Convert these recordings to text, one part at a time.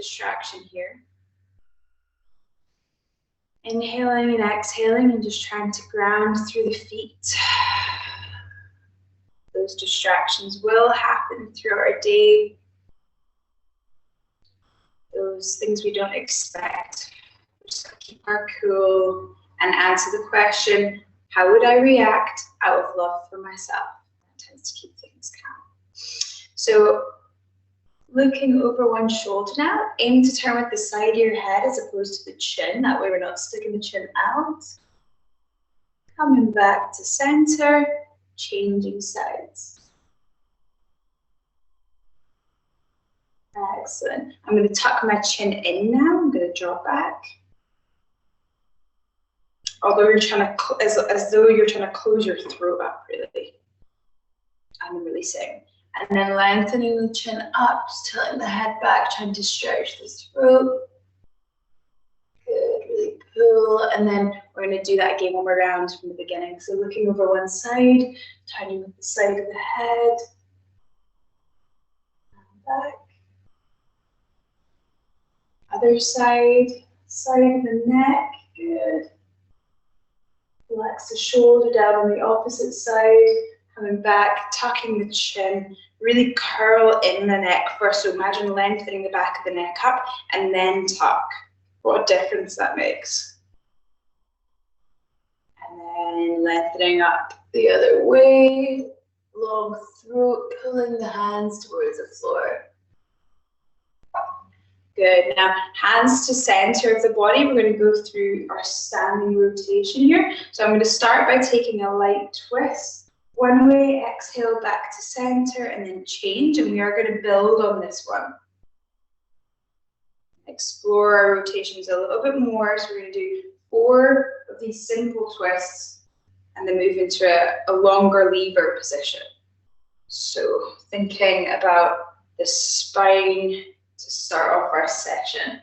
distraction here. Inhaling and exhaling and just trying to ground through the feet. Those distractions will happen through our day. Those things we don't expect. We're just going to keep our cool and answer the question, how would I react out of love for myself? That tends to keep things calm. So looking over one shoulder now, aim to turn with the side of your head as opposed to the chin. That way we're not sticking the chin out. Coming back to center, changing sides. Excellent. I'm going to tuck my chin in now. I'm going to draw back. Although you're trying to, as though you're trying to close your throat up, really. I'm releasing. And then lengthening the chin up, just tilting the head back, trying to stretch the throat. Good, really pull. And then we're going to do that again one more round from the beginning. So looking over one side, turning with the side of the head. And back. Other side, side of the neck. Good. Relax the shoulder down on the opposite side. Coming back, tucking the chin, really curl in the neck first. So imagine lengthening the back of the neck up and then tuck. What a difference that makes. And then lengthening up the other way. Long throat, pulling the hands towards the floor. Good. Now, hands to center of the body. We're going to go through our standing rotation here. So I'm going to start by taking a light twist. One way, exhale back to center and then change, and we are going to build on this one. Explore our rotations a little bit more. So we're going to do 4 of these simple twists and then move into a longer lever position. So thinking about the spine to start off our session.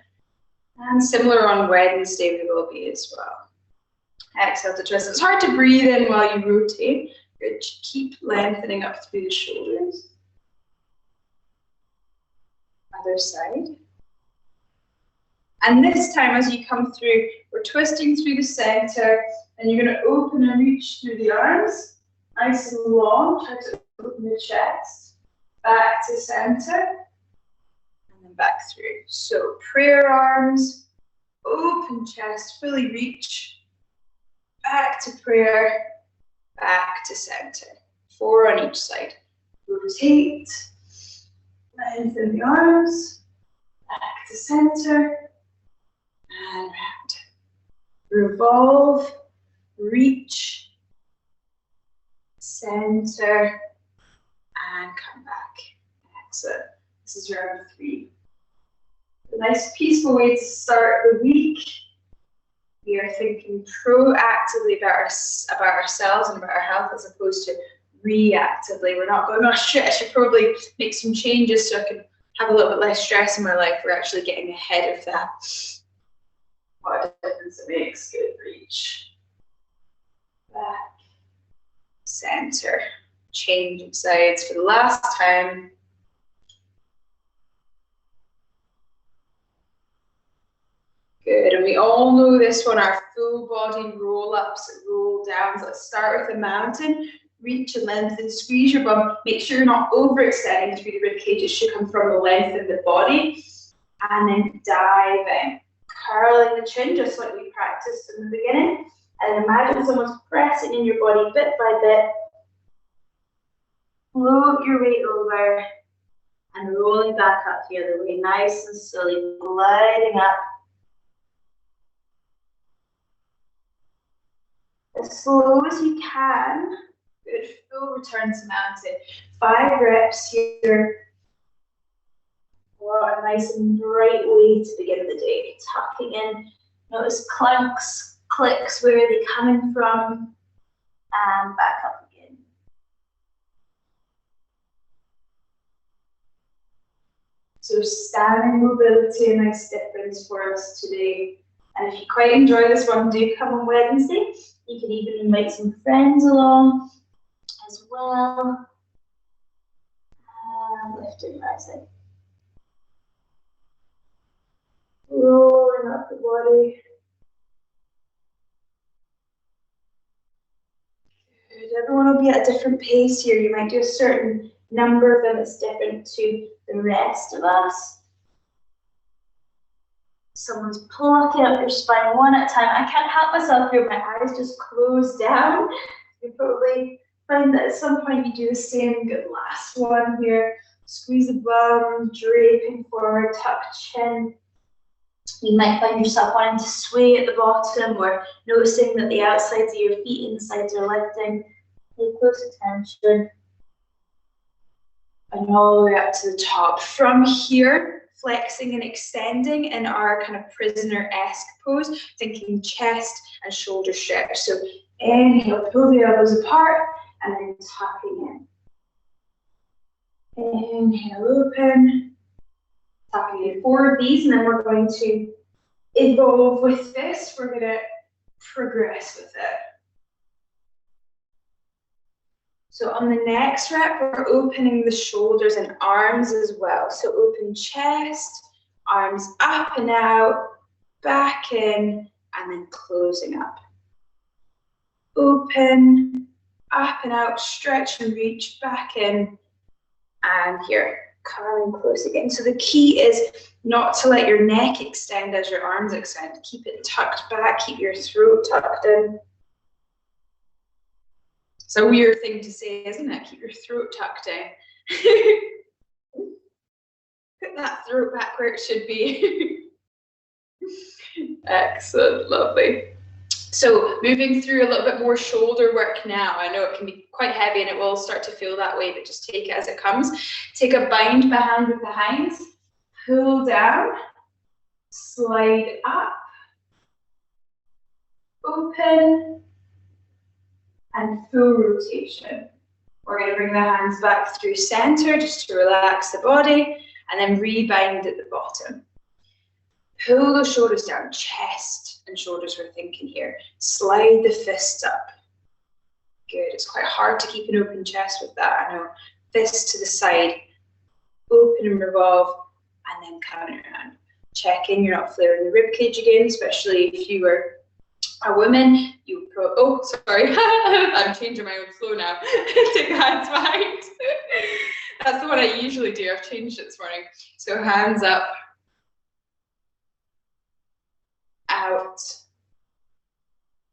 And similar on Wednesday we will be as well. Exhale to twist. It's hard to breathe in while you rotate. Good. Keep lengthening up through the shoulders. Other side. And this time as you come through, we're twisting through the center and you're going to open and reach through the arms. Nice and long. Try to open the chest. Back to center. And then back through. So prayer arms. Open chest. Fully reach. Back to prayer. Back to center. 4 on each side. Rotate. Lengthen the arms. Back to center. And round. Revolve. Reach. Center. And come back. Excellent. This is round 3. A nice peaceful way to start the week. We are thinking proactively about ourselves and about our health as opposed to reactively. We're not going, oh shit, I should probably make some changes so I can have a little bit less stress in my life. We're actually getting ahead of that. What a difference it makes. Good reach. Back. Center. Changing sides for the last time. Good, and we all know this one, our full body roll-ups and roll-downs. Let's start with a mountain. Reach and lengthen, squeeze your bum. Make sure you're not overextending through the ribcage. It should come from the length of the body. And then diving. Curling the chin, just like we practiced in the beginning. And imagine someone's pressing in your body bit by bit. Float your weight over. And rolling back up the other way. Nice and slowly, gliding up. As slow as you can. Good, full return to mountain. 5 reps here. What a nice and bright way to begin the day. Tucking in. Notice clunks, clicks, where are they coming from? And back up again. So standing mobility, a nice difference for us today. And if you quite enjoy this one, do come on Wednesday. You can even invite some friends along as well. And lifting right side. body. Good. Everyone will be at a different pace here. You might do a certain number of them that's different to the rest of us. Someone's plucking up your spine one at a time. I can't help myself here. My eyes just close down. You probably find that at some point you do the same. Good, last one here. Squeeze the bum, draping forward, tuck chin. You might find yourself wanting to sway at the bottom or noticing that the outsides of your feet insides are lifting. Pay close attention. And all the way up to the top. From here, flexing and extending in our kind of prisoner-esque pose, thinking chest and shoulder stretch. So inhale, pull the elbows apart, and then tucking in. Inhale, open. Tucking in. 4 of these, and then we're going to evolve with this. We're going to progress with it. So on the next rep, we're opening the shoulders and arms as well. So open chest, arms up and out, back in, and then closing up. Open, up and out, stretch and reach, back in, and here, coming close again. So the key is not to let your neck extend as your arms extend. Keep it tucked back, keep your throat tucked in. It's a weird thing to say, isn't it? Keep your throat tucked in. Put that throat back where it should be. Excellent, lovely. So moving through a little bit more shoulder work now. I know it can be quite heavy and it will start to feel that way, but just take it as it comes. Take a bind behind with the hinds, pull down, slide up, open, and full rotation. We're going to bring the hands back through center just to relax the body, and then rebind at the bottom. Pull the shoulders down, chest and shoulders we're thinking here. Slide the fists up. Good, it's quite hard to keep an open chest with that, I know. Fists to the side, open and revolve, and then coming around. Check in, you're not flaring the ribcage again, especially if you were a woman. Oh, sorry, I'm changing my own flow now. Take the hands behind. That's the one I usually do. I've changed it this morning. So hands up, out,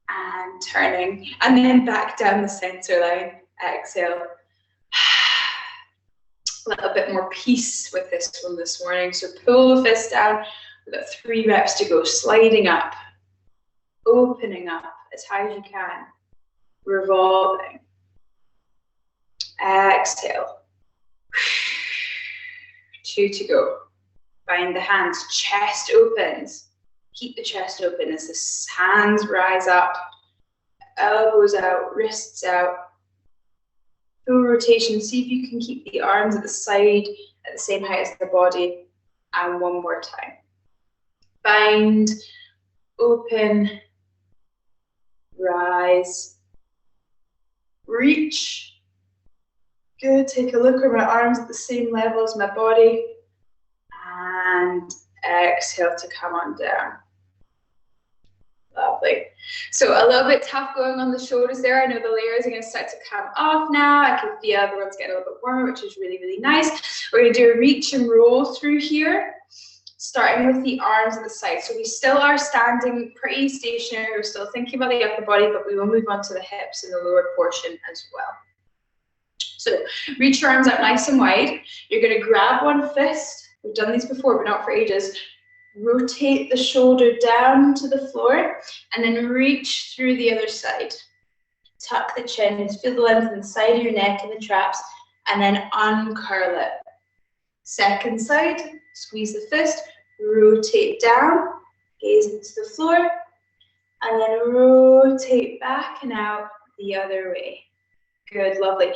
and turning, and then back down the center line. Exhale. A little bit more peace with this one this morning. So pull the fist down. We've got 3 reps to go. Sliding up, opening up as high as you can, revolving. Exhale. 2 to go. Bind the hands, chest opens. Keep the chest open as the hands rise up, elbows out, wrists out. Full rotation. See if you can keep the arms at the side at the same height as the body. And one more time. Bind, open, rise, reach. Good. Take a look at my arms at the same level as my body. And exhale to come on down. Lovely. So a little bit tough going on the shoulders there. I know the layers are going to start to come off now. I can feel everyone's getting a little bit warmer, which is really, really nice. We're going to do a reach and roll through here, starting with the arms at the side. So we still are standing pretty stationary. We're still thinking about the upper body, but we will move on to the hips and the lower portion as well. So reach your arms out nice and wide. You're going to grab one fist. We've done these before, but not for ages. Rotate the shoulder down to the floor and then reach through the other side. Tuck the chin, feel the length inside of your neck and the traps, and then uncurl it. Second side, squeeze the fist, rotate down, gaze into the floor, and then rotate back and out the other way. Good, lovely.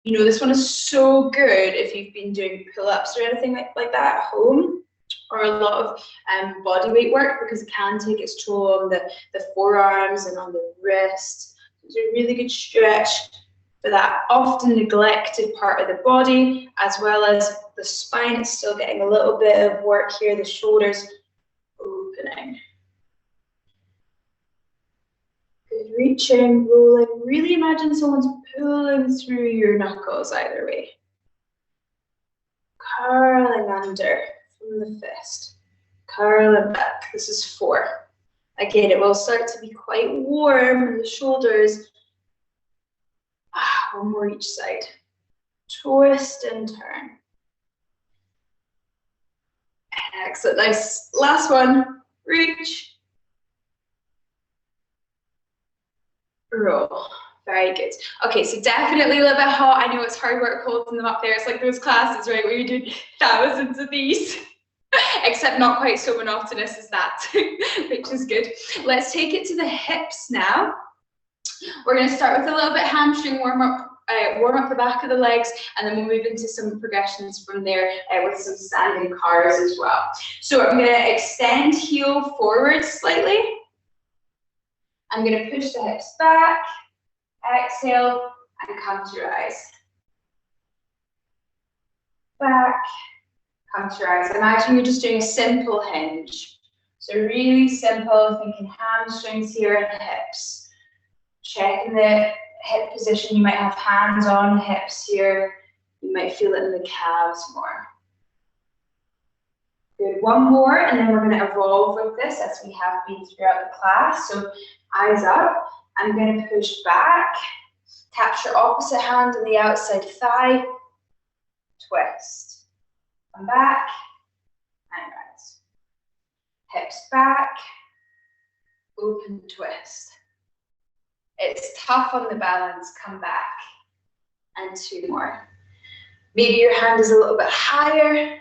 You know, this one is so good if you've been doing pull-ups or anything like that at home, or a lot of body weight work, because it can take its toll on the forearms and on the wrists. It's a really good stretch for that often neglected part of the body, as well as the spine. It's still getting a little bit of work here, the shoulders opening. Good, reaching, rolling. Really imagine someone's pulling through your knuckles either way. Curling under from the fist. Curling back. This is 4. Again, it will start to be quite warm in the shoulders. 1 more each side. Twist and turn. Excellent, nice. Last one, reach. Roll. Very good. Okay, so definitely a little bit hot. I know it's hard work holding them up there. It's like those classes, right, where you do thousands of these. Except not quite so monotonous as that, which is good. Let's take it to the hips now. We're going to start with a little bit hamstring warm up the back of the legs, and then we'll move into some progressions from there with some standing cars as well. So I'm going to extend heel forward slightly. I'm going to push the hips back, exhale, and come to rise. Back, come to rise. Imagine you're just doing a simple hinge. So really simple, thinking hamstrings here and hips. Checking the hip position, you might have hands on the hips here. You might feel it in the calves more. Good, 1 more, and then we're going to evolve with this as we have been throughout the class. So eyes up, I'm going to push back, capture opposite hand on the outside thigh, twist. Come back, and rise. Hips back, open twist. It's tough on the balance, come back. And 2 more. Maybe your hand is a little bit higher.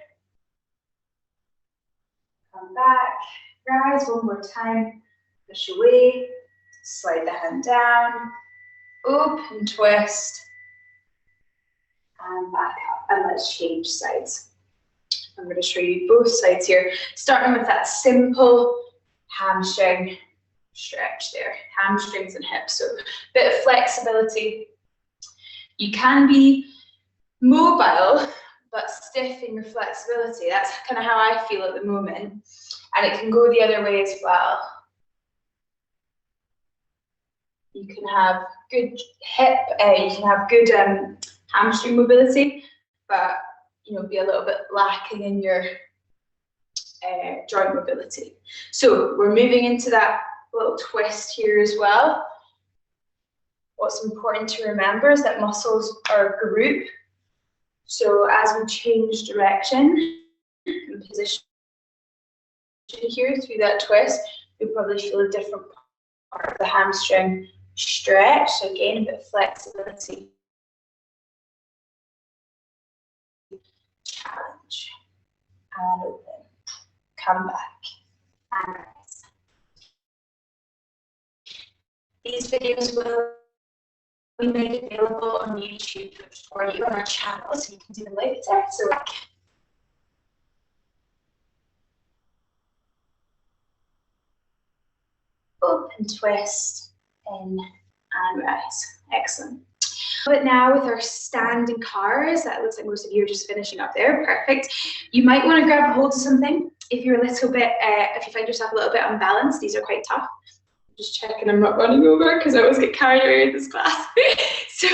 Come back, rise 1 more time. Push away, slide the hand down, open twist, and back up. And let's change sides. I'm going to show you both sides here, starting with that simple hamstring stretch there, hamstrings and hips, so a bit of flexibility. You can be mobile but stiff in your flexibility. That's kind of how I feel at the moment, and it can go the other way as well. You can have good hip, you can have good hamstring mobility, but be a little bit lacking in your joint mobility. So we're moving into that little twist here as well. What's important to remember is that muscles are a group. So as we change direction and position here through that twist, you'll probably feel a different part of the hamstring stretch. So again, a bit of flexibility. Challenge and open. Come back and rise. These videos will be made available on YouTube for you on our channel, so you can do them later. So open, twist, in and rise. Excellent. But now with our standing cars, that looks like most of you are just finishing up there. Perfect. You might want to grab a hold of something if you're a little bit, if you find yourself a little bit unbalanced. These are quite tough. Just checking I'm not running over because I always get carried away in this class. So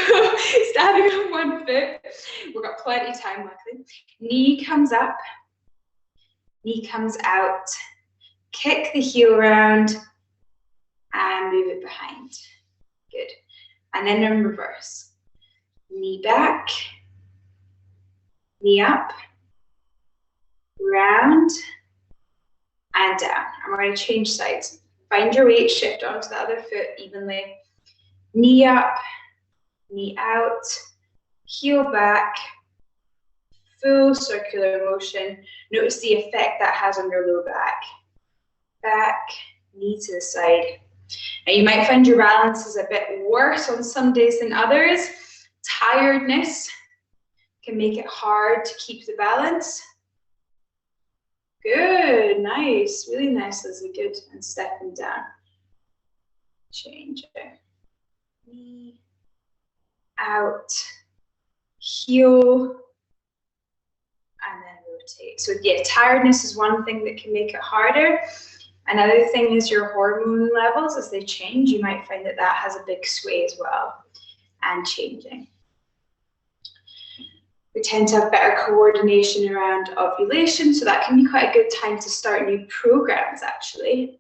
standing on 1 foot, we've got plenty of time luckily. Knee comes up, knee comes out, kick the heel around and move it behind. Good. And then in reverse. Knee back, knee up, round and down. And we're going to change sides. Find your weight, shift onto the other foot evenly. Knee up, knee out, heel back, full circular motion. Notice the effect that has on your low back. Back, knee to the side. Now you might find your balance is a bit worse on some days than others. Tiredness can make it hard to keep the balance. Good, nice, really nice, Lizzie, good. And stepping down. Change it. Knee, out, heel, and then rotate. So yeah, tiredness is one thing that can make it harder. Another thing is your hormone levels. As they change, you might find that that has a big sway as well, and changing. We tend to have better coordination around ovulation, so that can be quite a good time to start new programs, actually.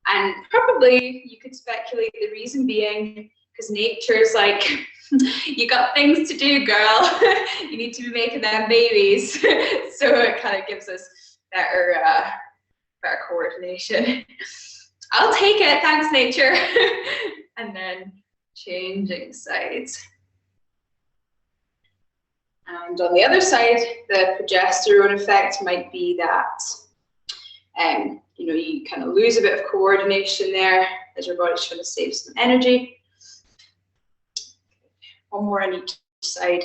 And probably you could speculate the reason being because nature's like, you got things to do, girl. You need to be making them babies. So it kind of gives us better coordination. I'll take it, thanks nature. And then changing sides. And on the other side, the progesterone effect might be that you know, you kind of lose a bit of coordination there as your body's trying to save some energy. One more on each side.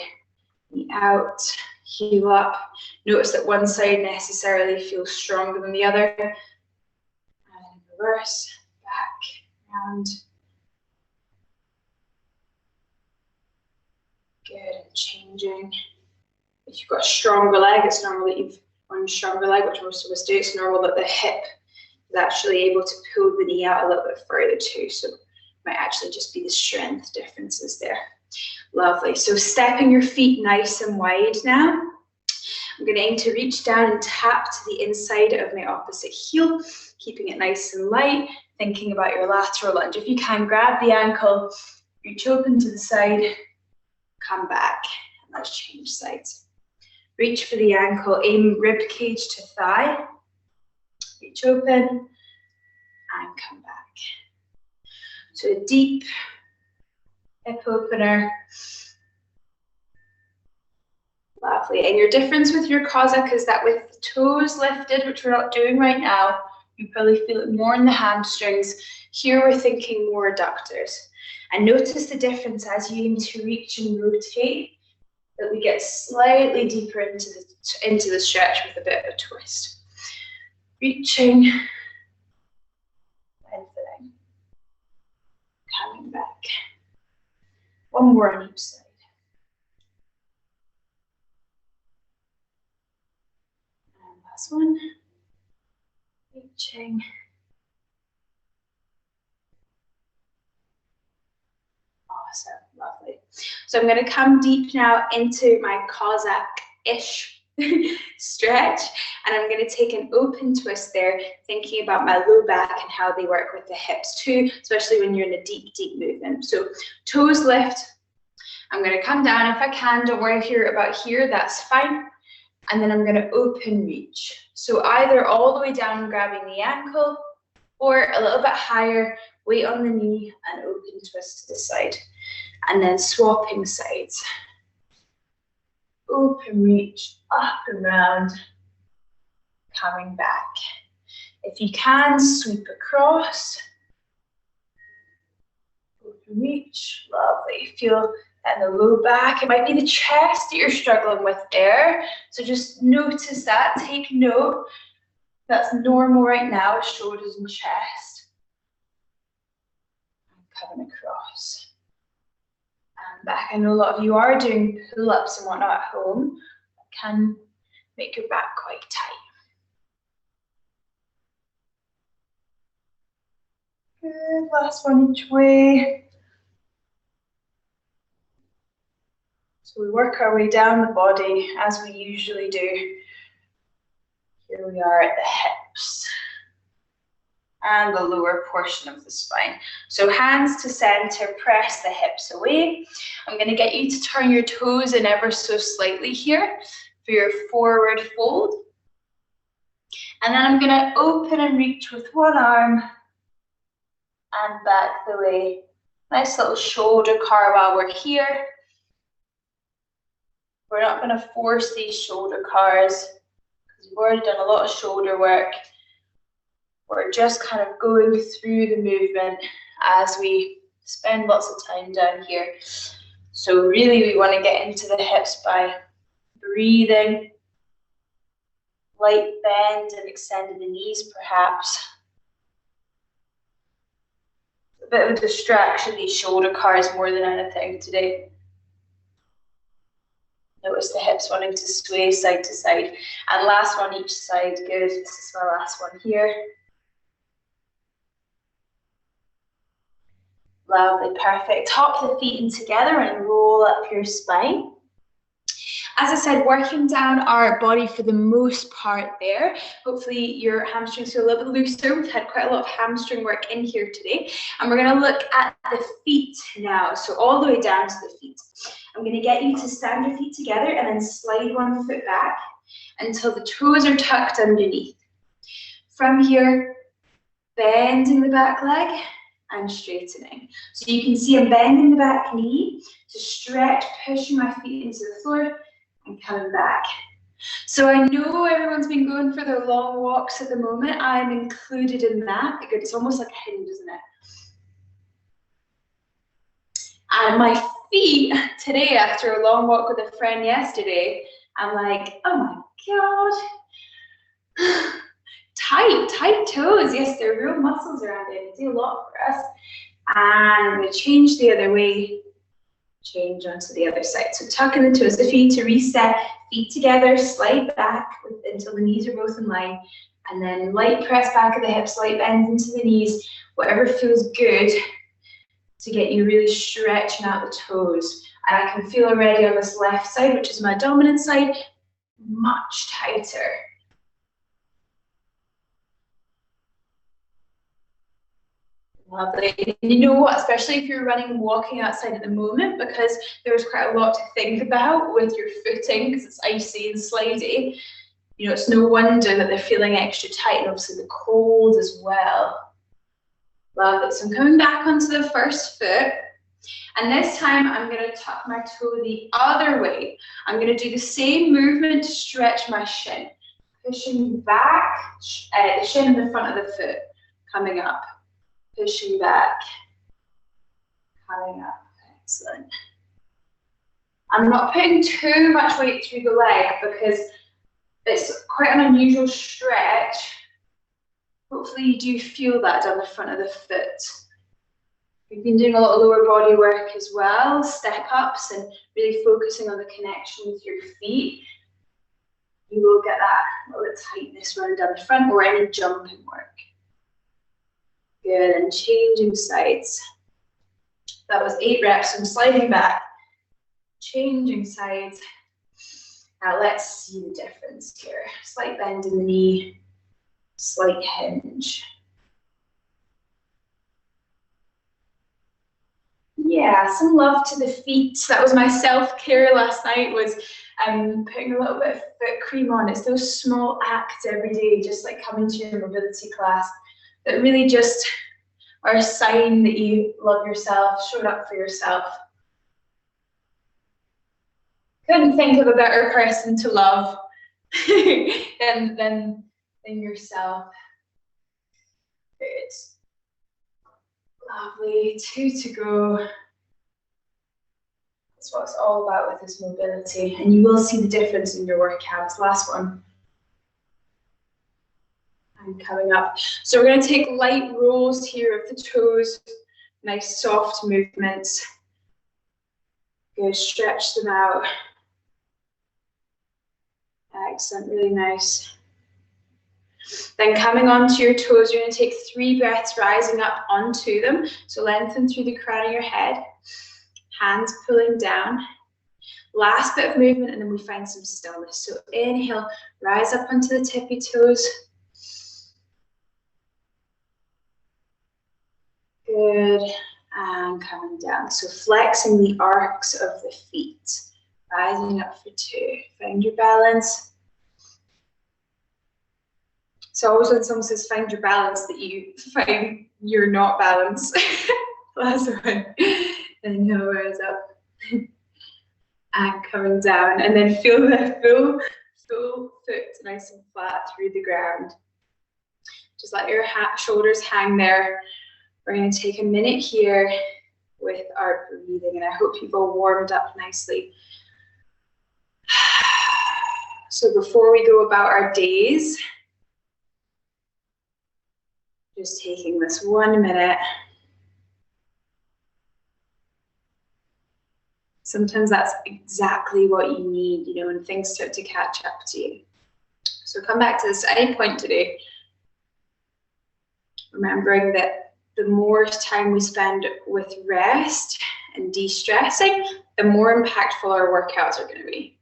Knee out, heel up. Notice that one side necessarily feels stronger than the other. And reverse, back, round. Good, and changing. If you've got a stronger leg, it's normal that you've one stronger leg, which most of us do. It's normal that the hip is actually able to pull the knee out a little bit further too. So it might actually just be the strength differences there. Lovely. So stepping your feet nice and wide now. I'm going to aim to reach down and tap to the inside of my opposite heel, keeping it nice and light, thinking about your lateral lunge. If you can, grab the ankle, reach open to the side, come back, and let's change sides. Reach for the ankle, aim rib cage to thigh, reach open, and come back. So a deep hip opener. Lovely. And your difference with your Cossack is that with the toes lifted, which we're not doing right now, you probably feel it more in the hamstrings. Here we're thinking more adductors. And notice the difference as you aim to reach and rotate, that we get slightly deeper into the stretch with a bit of a twist. Reaching, lengthening, coming back. One more on each side. And last one. Reaching. Awesome, lovely. So I'm going to come deep now into my Cossack-ish stretch, and I'm going to take an open twist there, thinking about my low back and how they work with the hips too, especially when you're in a deep, deep movement. So toes lift. I'm going to come down if I can. Don't worry if you're about here, that's fine. And then I'm going to open reach. So either all the way down grabbing the ankle, or a little bit higher, weight on the knee and open twist to the side. And then swapping sides. Open reach, up and round, coming back. If you can, sweep across. Open reach, lovely. Feel that in the low back. It might be the chest that you're struggling with there. So just notice that, take note. That's normal right now, shoulders and chest. And coming across. And back. I know a lot of you are doing pull-ups and whatnot at home. That can make your back quite tight. Good, last one each way. So we work our way down the body as we usually do. Here we are at the hips and the lower portion of the spine. So hands to center, press the hips away. I'm going to get you to turn your toes in ever so slightly here for your forward fold. And then I'm going to open and reach with one arm and back the way. Nice little shoulder car while we're here. We're not going to force these shoulder cars because we've already done a lot of shoulder work. We're just kind of going through the movement as we spend lots of time down here. So really we want to get into the hips by breathing, light bend and extending the knees perhaps. A bit of a distraction, these shoulder cars more than anything today. Notice the hips wanting to sway side to side. And last one each side, good. This is my last one here. Lovely, perfect. Hop the feet in together and roll up your spine. As I said, working down our body for the most part there. Hopefully your hamstrings feel a little bit looser. We've had quite a lot of hamstring work in here today. And we're going to look at the feet now. So all the way down to the feet. I'm going to get you to stand your feet together and then slide one foot back until the toes are tucked underneath. From here, bending the back leg and straightening. So you can see I'm bending the back knee to stretch, pushing my feet into the floor and coming back. So I know everyone's been going for their long walks at the moment. I'm included in that. It's almost like a hinge, isn't it? And my feet today, after a long walk with a friend yesterday, I'm like, oh my God. Tight toes. Yes, there are real muscles around it. They do a lot for us. And I'm going to change the other way. Change onto the other side. So tucking the toes. If you need to reset, feet together, slide back until the knees are both in line. And then light press back of the hips, light bend into the knees. Whatever feels good to get you really stretching out the toes. And I can feel already on this left side, which is my dominant side, much tighter. Lovely. And you know what, especially if you're running and walking outside at the moment, because there's quite a lot to think about with your footing, because it's icy and slidey, you know, it's no wonder that they're feeling extra tight, and obviously the cold as well. Love it. So I'm coming back onto the first foot, and this time I'm going to tuck my toe the other way. I'm going to do the same movement to stretch my shin, pushing back, the shin in the front of the foot, coming up. Pushing back, coming up. Excellent. I'm not putting too much weight through the leg because it's quite an unusual stretch. Hopefully you do feel that down the front of the foot. We've been doing a lot of lower body work as well, step ups, and really focusing on the connection with your feet. You will get that little tightness running down the front, or any jumping work. Good, and changing sides. That was 8 reps. I'm sliding back, changing sides. Now let's see the difference here. Slight bend in the knee, slight hinge. Yeah, some love to the feet. That was my self-care last night, was putting a little bit of foot cream on. It's those small acts every day, just like coming to your mobility class, that really just are a sign that you love yourself, showed up for yourself. Couldn't think of a better person to love than yourself. Good. Lovely. 2 to go. That's what it's all about with this mobility. And you will see the difference in your workouts. Last one. And coming up. So we're going to take light rolls here of the toes, nice soft movements. Good, stretch them out. Excellent, really nice. Then coming onto your toes, you're going to take 3 breaths rising up onto them. So lengthen through the crown of your head, hands pulling down. Last bit of movement, and then we find some stillness. So inhale, rise up onto the tippy toes. Good, and coming down. So flexing the arcs of the feet, rising up for 2. Find your balance. So always when someone says find your balance, that you find you're not balanced. Last one. Inhale, rise up. And coming down. And then feel the full foot nice and flat through the ground. Just let your shoulders hang there. We're going to take a minute here with our breathing, and I hope you've all warmed up nicely. So before we go about our days, just taking this 1 minute. Sometimes that's exactly what you need, you know, when things start to catch up to you. So come back to this at any point today, remembering that the more time we spend with rest and de-stressing, the more impactful our workouts are going to be.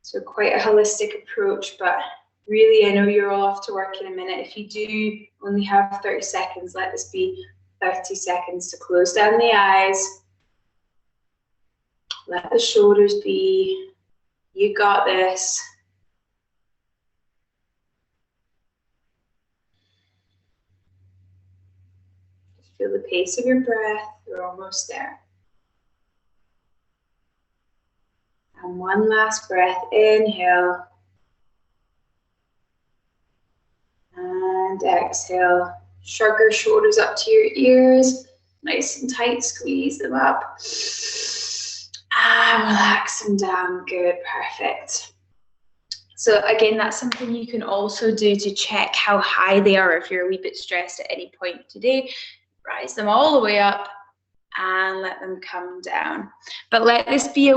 So quite a holistic approach, but really, I know you're all off to work in a minute. If you do only have 30 seconds, let this be 30 seconds to close down the eyes. Let the shoulders be. You got this. Feel the pace of your breath. We're almost there. And one last breath. Inhale. And exhale. Shrug your shoulders up to your ears. Nice and tight. Squeeze them up. And relax them down. Good. Perfect. So again, that's something you can also do to check how high they are if you're a wee bit stressed at any point today. Rise them all the way up and let them come down. But let this be a